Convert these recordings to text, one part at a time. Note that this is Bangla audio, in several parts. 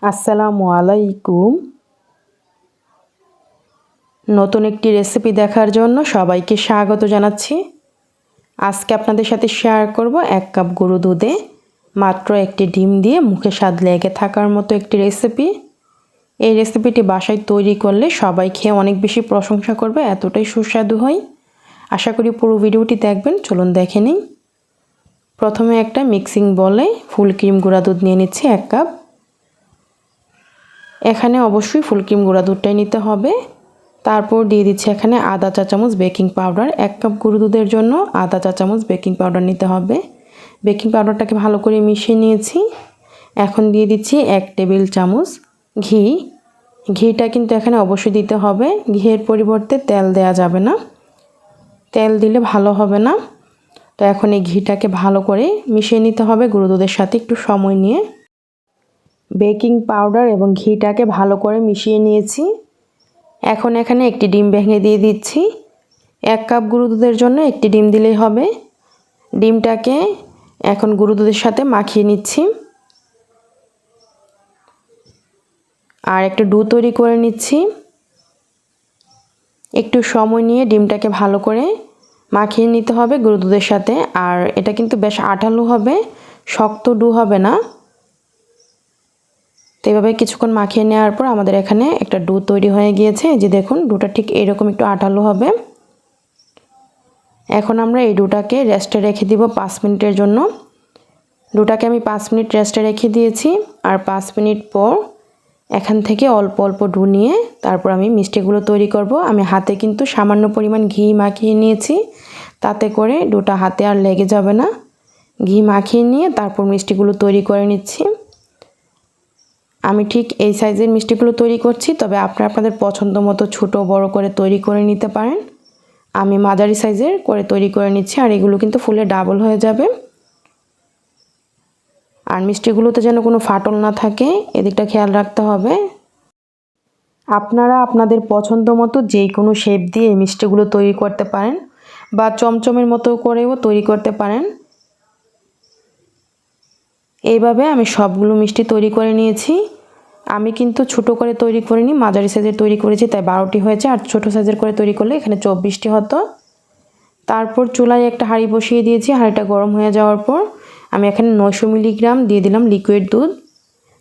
আসসালামু আলাইকুম। নতুন একটি রেসিপি দেখার জন্য সবাইকে স্বাগত জানাচ্ছি। আজকে আপনাদের সাথে শেয়ার করব 1 কাপ গরুর দুধে মাত্র একটি ডিম দিয়ে মুখে স্বাদ লেগে থাকার মতো একটি রেসিপি। এই রেসিপিটি বাসায় তৈরি করলে সবাই খেয়ে অনেক বেশি প্রশংসা করবে, এতটাই সুস্বাদু হয়। আশা করি পুরো ভিডিওটি দেখবেন। চলুন দেখে নিই। প্রথমে একটা মিক্সিং বলে ফুল ক্রিম গুঁড়া দুধ নিয়ে নিচ্ছি 1 কাপ। এখানে অবশ্যই ফুল ক্রিম গুঁড়া দুধটাই নিতে হবে। তারপর দিয়ে দিচ্ছি এখানে আধা চা চামচ বেকিং পাউডার। 1 কাপ গরুর দুধের জন্য আধা চা চামচ বেকিং পাউডার নিতে হবে। বেকিং পাউডারটাকে ভালো করে মিশিয়ে নিয়েছি। এখন দিয়ে দিচ্ছি 1 টেবিল চামচ ঘি। ঘিটা কিন্তু এখানে অবশ্যই দিতে হবে। ঘিয়ের পরিবর্তে তেল দেয়া যাবে না, তেল দিলে ভালো হবে না। তো এখন এই ঘিটাকে ভালো করে মিশিয়ে নিতে হবে গরুর দুধের সাথে একটু সময় নিয়ে। বেকিং পাউডার এবং ঘিটাকে ভালো করে মিশিয়ে নিয়েছি। এখন এখানে একটি ডিম ভেঙে দিয়ে দিচ্ছি। 1 কাপ গরুর দুধের জন্য একটি ডিম দিলেই হবে। ডিমটাকে এখন গরুর দুধের সাথে মাখিয়ে নিচ্ছি আর একটু ডো তৈরি করে নিচ্ছি। একটু সময় নিয়ে ডিমটাকে ভালো করে মাখিয়ে নিতে হবে গরুর দুধের সাথে। আর এটা কিন্তু বেশ আঠালো হবে, শক্ত ডো হবে না। তো এভাবে কিছুক্ষণ মাখিয়ে নেওয়ার পর আমাদের এখানে একটা ডো তৈরি হয়ে গিয়েছে। এই যে দেখুন, ডোটা ঠিক এরকম একটু আঠালো হবে। এখন আমরা এই ডোটাকে রেস্টে রেখে দিব 5 মিনিটের জন্য। ডোটাকে আমি 5 মিনিট রেস্টে রেখে দিয়েছি। আর 5 মিনিট পর এখান থেকে অল্প অল্প ডো নিয়ে তারপর আমি মিষ্টিগুলো তৈরি করব। আমি হাতে কিন্তু সামান্য পরিমাণ ঘি মাখিয়ে নিয়েছি, তাতে করে ডোটা হাতে আর লেগে যাবে না। ঘি মাখিয়ে নিয়ে তারপর মিষ্টিগুলো তৈরি করে নিচ্ছি। আমি ঠিক এই সাইজের মিষ্টিগুলো তৈরি করছি, তবে আপনারা আপনাদের পছন্দ মতো ছোট বড় করে তৈরি করে নিতে পারেন। আমি মাঝারি সাইজের করে তৈরি করে নিচ্ছি। আর এগুলো কিন্তু ফুলে ডাবল হয়ে যাবে। আর মিষ্টিগুলোতে যেন কোনো ফাটল না থাকে, এদিকটা খেয়াল রাখতে হবে। আপনারা আপনাদের পছন্দ মতো যে কোনো শেপ দিয়ে এই মিষ্টিগুলো তৈরি করতে পারেন বা চমচমের মতো করেও তৈরি করতে পারেন। এইভাবে আমি সবগুলো মিষ্টি তৈরি করে নিয়েছি। আমি কিন্তু ছোট করে তৈরি করিনি, মাঝারি সাইজের তৈরি করেছি, তাই 12টি হয়েছে। আর ছোট সাইজের করে তৈরি করলে এখানে 24টি হতো। তারপর চুলায় একটা হাঁড়ি বসিয়ে দিয়েছি। হাঁড়িটা গরম হয়ে যাওয়ার পর আমি এখানে 900 মিলিগ্রাম দিয়ে দিলাম লিকুইড দুধ।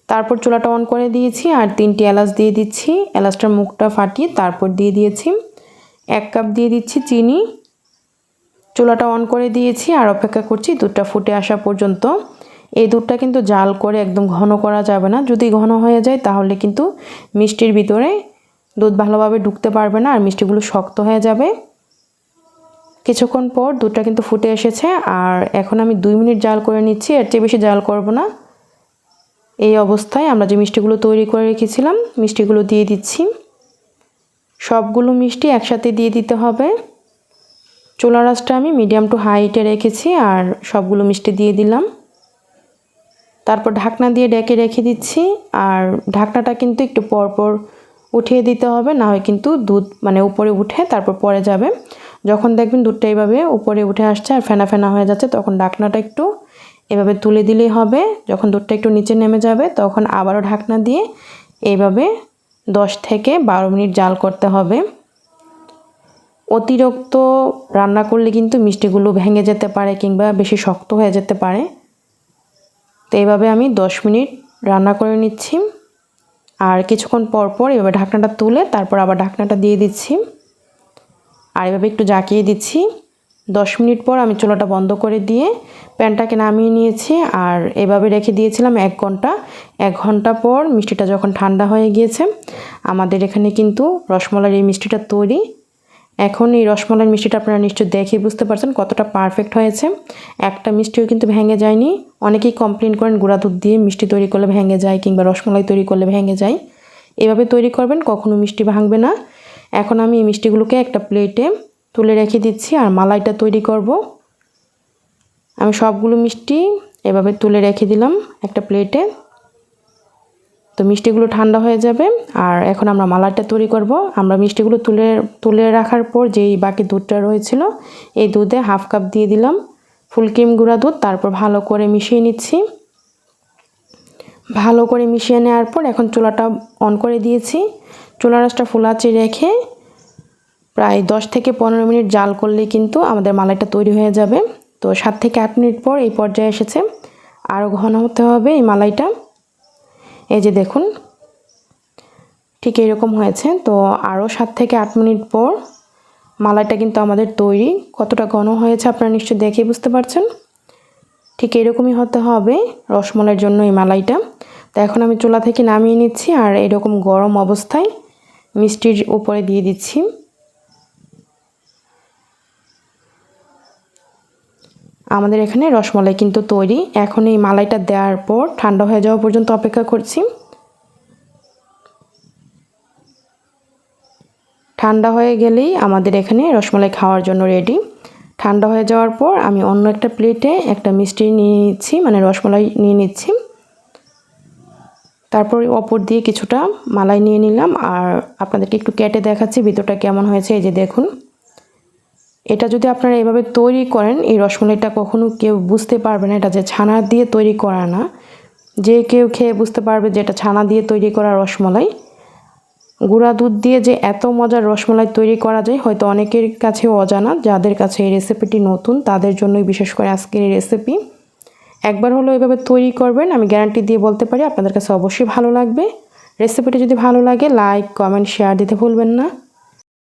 তারপর চুলাটা অন করে দিয়েছি আর 3টি এলাচ দিয়ে দিচ্ছি। এলাচটার মুখটা ফাটিয়ে তারপর দিয়ে দিয়েছি 1 কাপ দিয়ে দিচ্ছি চিনি। চুলাটা অন করে দিয়েছি আর অপেক্ষা করছি দুধটা ফুটে আসা পর্যন্ত। এই দুধটা কিন্তু জাল করে একদম ঘন করা যাবে না। যদি ঘন হয়ে যায় তাহলে কিন্তু মিষ্টির ভিতরে দুধ ভালোভাবে ঢুকতে পারবে না আর মিষ্টিগুলো শক্ত হয়ে যাবে। কিছুক্ষণ পর দুধটা কিন্তু ফুটে এসেছে। আর এখন আমি 2 মিনিট জাল করে নিচ্ছি, এর চেয়ে বেশি জাল করব না। এই অবস্থায় আমরা যে মিষ্টিগুলো তৈরি করে রেখেছিলাম মিষ্টিগুলো দিয়ে দিচ্ছি। সবগুলো মিষ্টি একসাথে দিয়ে দিতে হবে। চুলার আঁচটা আমি মিডিয়াম টু হাইটে রেখেছি আর সবগুলো মিষ্টি দিয়ে দিলাম। তারপর ঢাকনা দিয়ে ঢেকে রেখে দিচ্ছি। আর ঢাকনাটা কিন্তু একটু পরপর উঠিয়ে দিতে হবে, না হয় কিন্তু দুধ উপরে উঠে তারপর পড়ে যাবে। যখন দেখবেন দুধটা এইভাবে উপরে উঠে আসছে আর ফেনা ফেনা হয়ে যাচ্ছে, তখন ঢাকনাটা একটু এভাবে তুলে দিলেই হবে। যখন দুধটা একটু নিচে নেমে যাবে তখন আবারও ঢাকনা দিয়ে এইভাবে 10 থেকে 12 মিনিট জাল করতে হবে। অতিরিক্ত রান্না করলে কিন্তু মিষ্টিগুলো ভেঙে যেতে পারে কিংবা বেশি শক্ত হয়ে যেতে পারে। তো এইভাবে আমি 10 মিনিট রান্না করে নিচ্ছি। আর কিছুক্ষণ পর পর এভাবে ঢাকনাটা তুলে তারপর আবার ঢাকনাটা দিয়ে দিচ্ছি আর এভাবে একটু জাকিয়ে দিচ্ছি। 10 মিনিট পর আমি চুলাটা বন্ধ করে দিয়ে প্যানটাকে নামিয়ে নিয়েছি আর এভাবে রেখে দিয়েছিলাম 1 ঘন্টা। 1 ঘন্টা পর মিষ্টিটা যখন ঠান্ডা হয়ে গিয়েছে, আমাদের এখানে কিন্তু রসমালাইয়ের এই মিষ্টিটা তৈরি। এখন এই রসমালাইয়ের মিষ্টিটা আপনারা নিশ্চয়ই দেখে বুঝতে পারছেন কতটা পারফেক্ট হয়েছে। একটা মিষ্টিও কিন্তু ভেঙে যায়নি। অনেকেই কমপ্লেন করেন গুঁড়া দুধ দিয়ে মিষ্টি তৈরি করলে ভেঙে যায় কিংবা রসমালাই তৈরি করলে ভেঙে যায়। এভাবে তৈরি করবেন, কখনো মিষ্টি ভাঙবে না। এখন আমি এই মিষ্টিগুলোকে একটা প্লেটে তুলে রেখে দিচ্ছি আর মালাইটা তৈরি করব। আমি সবগুলো মিষ্টি এভাবে তুলে রেখে দিলাম একটা প্লেটে। তো মিষ্টিগুলো ঠান্ডা হয়ে যাবে আর এখন আমরা মালাইটা তৈরি করব। আমরা মিষ্টিগুলো তুলে রাখার পর যেই বাকি দুধটা রয়েছিল এই দুধে 1/2 কাপ দিয়ে দিলাম ফুল ক্রিম গুঁড়া দুধ। তারপর ভালো করে মিশিয়ে নিচ্ছি। ভালো করে মিশিয়ে নেওয়ার পর এখন চুলাটা অন করে দিয়েছি। চুলা আঁচটা ফুল আঁচে রেখে প্রায় 10 থেকে 15 মিনিট জাল করলেই কিন্তু আমাদের মালাইটা তৈরি হয়ে যাবে। তো 7 থেকে 8 মিনিট পর এই পর্যায়ে এসেছে। আরও ঘন হতে হবে এই মালাইটা। এই যে দেখুন ঠিক এরকম হয়েছে। তো আরও 7 থেকে 8 মিনিট পর মালাইটা কিন্তু আমাদের তৈরি। কতটা ঘন হয়েছে আপনারা নিশ্চয়ই দেখে বুঝতে পারছেন। ঠিক এরকমই হতে হবে রসমালাইয়ের জন্য এই মালাইটা। তো এখন আমি চুলা থেকে নামিয়ে নিচ্ছি আর এরকম গরম অবস্থায় মিষ্টির উপরে দিয়ে দিচ্ছি। আমাদের এখানে রসমালাই কিন্তু তৈরি। এখন এই মালাইটা দেওয়ার পর ঠান্ডা হয়ে যাওয়া পর্যন্ত অপেক্ষা করছি। ঠান্ডা হয়ে গেলেই আমাদের এখানে রসমালাই খাওয়ার জন্য রেডি। ঠান্ডা হয়ে যাওয়ার পর আমি অন্য একটা প্লেটে একটা মিষ্টি নিয়ে নিচ্ছি, মানে রসমালাই নিয়ে নিচ্ছি। তারপর অপর দিয়ে কিছুটা মালাই নিয়ে নিলাম আর আপনাদেরকে একটু কেটে দেখাচ্ছি ভিতরটা কেমন হয়েছে। এই যে দেখুন, এটা যদি আপনারা এভাবে তৈরি করেন এই রসমালাইটা কখনো কেউ বুঝতে পারবে না এটা যে ছানা দিয়ে তৈরি করা না। যে কেউ খেয়ে বুঝতে পারবে যে এটা ছানা দিয়ে তৈরি করা রসমালাই। গুঁড়া দুধ দিয়ে যে এত মজার রসমালাই তৈরি করা যায় হয়তো অনেকের কাছেও অজানা। যাদের কাছে এই রেসিপিটি নতুন তাদের জন্যই বিশেষ করে আজকের এই রেসিপি। একবার হলো এভাবে তৈরি করবেন, আমি গ্যারান্টি দিয়ে বলতে পারি আপনাদের কাছে অবশ্যই ভালো লাগবে। রেসিপিটি যদি ভালো লাগে লাইক, কমেন্ট, শেয়ার দিতে ভুলবেন না।